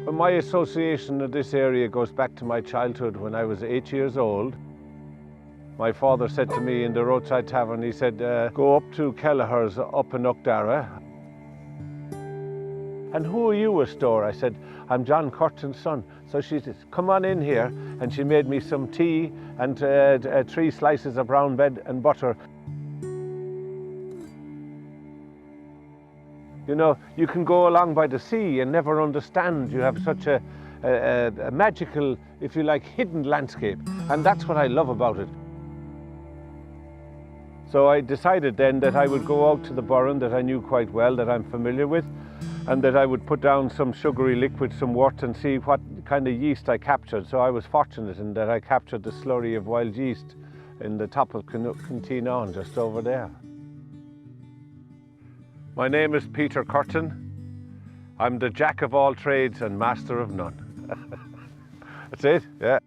But my association of this area goes back to my childhood when I was 8 years old. My father said to me in the Roadside Tavern, he said, go up to Kelleher's up in Uckdara. And who are you, a store? I said, I'm John Curtin's son. So she said, come on in here. And she made me some tea and 3 slices of brown bread and butter. You know, you can go along by the sea and never understand. You have such a magical, if you like, hidden landscape. And that's what I love about it. So I decided then that I would go out to the Burren that I knew quite well, that I'm familiar with, and that I would put down some sugary liquid, some wort, and see what kind of yeast I captured. So I was fortunate in that I captured the slurry of wild yeast in the top of Cyntín, just over there. My name is Peter Curtin. I'm the jack of all trades and master of none. That's it, yeah.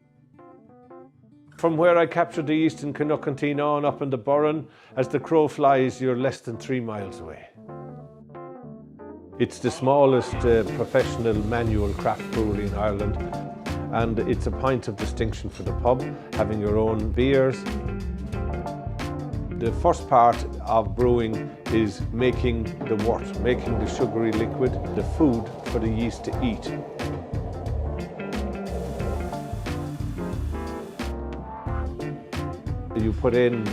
From where I captured the yeast in Cyntín up in the Burren, as the crow flies, you're less than 3 miles away. It's the smallest professional manual craft brewery in Ireland, and it's a point of distinction for the pub, having your own beers. The first part of brewing is making the wort, making the sugary liquid, the food for the yeast to eat. You put in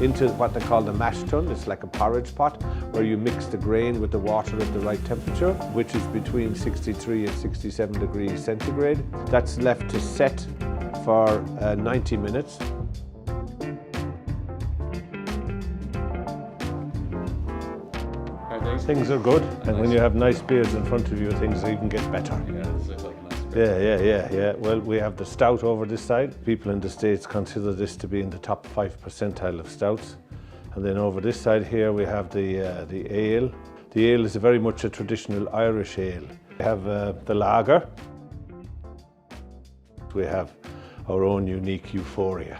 into what they call the mash tun. It's like a porridge pot where you mix the grain with the water at the right temperature, which is between 63 and 67 degrees centigrade. That's left to set for 90 minutes. Things are good, and when you have nice beers in front of you, things even get better. Yeah. Well, we have the stout over this side. People in the States consider this to be in the top 5 percentile of stouts. And then over this side here, we have the ale. The ale is very much a traditional Irish ale. We have the lager. We have our own unique Euphoria.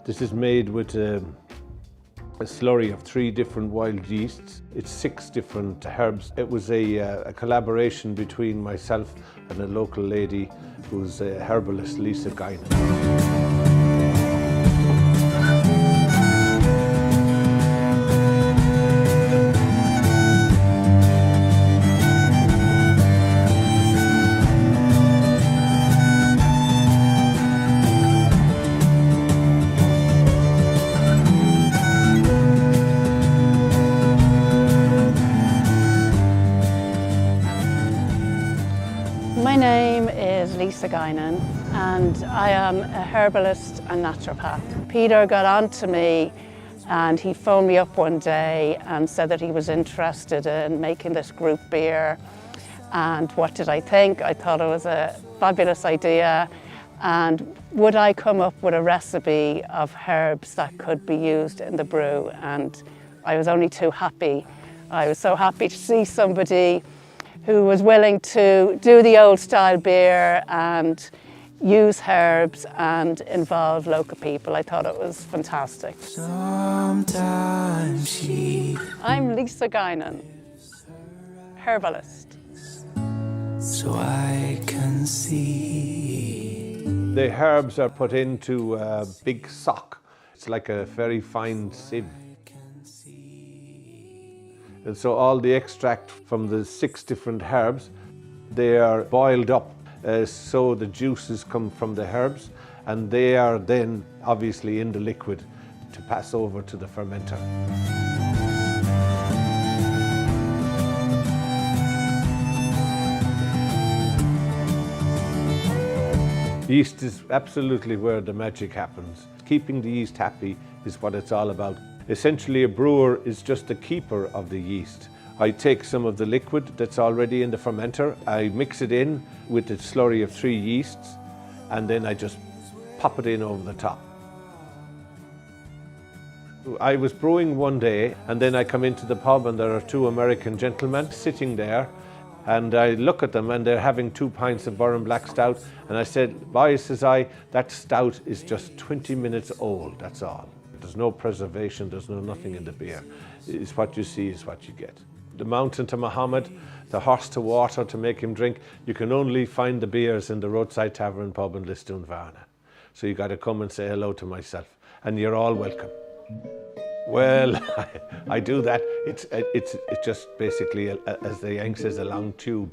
This is made with a slurry of 3 different wild yeasts. It's 6 different herbs. It was a collaboration between myself and a local lady who's a herbalist, Lisa Guinan. My name is Lisa Guinan, and I am a herbalist and naturopath. Peter got on to me and he phoned me up one day and said that he was interested in making this group beer. And what did I think? I thought it was a fabulous idea, and would I come up with a recipe of herbs that could be used in the brew? And I was only too happy. I was so happy to see somebody who was willing to do the old style beer and use herbs and involve local people. I thought it was fantastic. I'm Lisa Guinan, herbalist. So I can see. The herbs are put into a big sock. It's like a very fine sieve. And so all the extract from the 6 different herbs, they are boiled up so the juices come from the herbs, and they are then obviously in the liquid to pass over to the fermenter. Yeast is absolutely where the magic happens. Keeping the yeast happy is what it's all about. Essentially, a brewer is just the keeper of the yeast. I take some of the liquid that's already in the fermenter, I mix it in with a slurry of 3 yeasts, and then I just pop it in over the top. I was brewing one day, and then I come into the pub and there are 2 American gentlemen sitting there, and I look at them and they're having 2 pints of Burren Black stout, and I said, boys, says I, that stout is just 20 minutes old, that's all. There's no preservation, there's no nothing in the beer. It's what you see is what you get. The mountain to Muhammad, the horse to water to make him drink. You can only find the beers in the Roadside Tavern pub in Lisdoonvarna. So you got to come and say hello to myself, and you're all welcome. Well, I do that. It's just basically, as the Yank says, a long tube.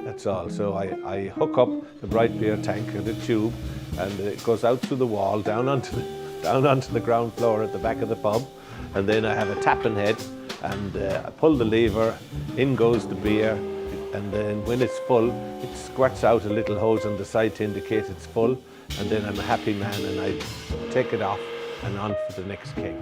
That's all. So I hook up the bright beer tank and the tube, and it goes out through the wall, down onto the ground floor at the back of the pub, and then I have a tapping head, and I pull the lever, in goes the beer, and then when it's full, it squirts out a little hose on the side to indicate it's full, and then I'm a happy man, and I take it off and on for the next keg.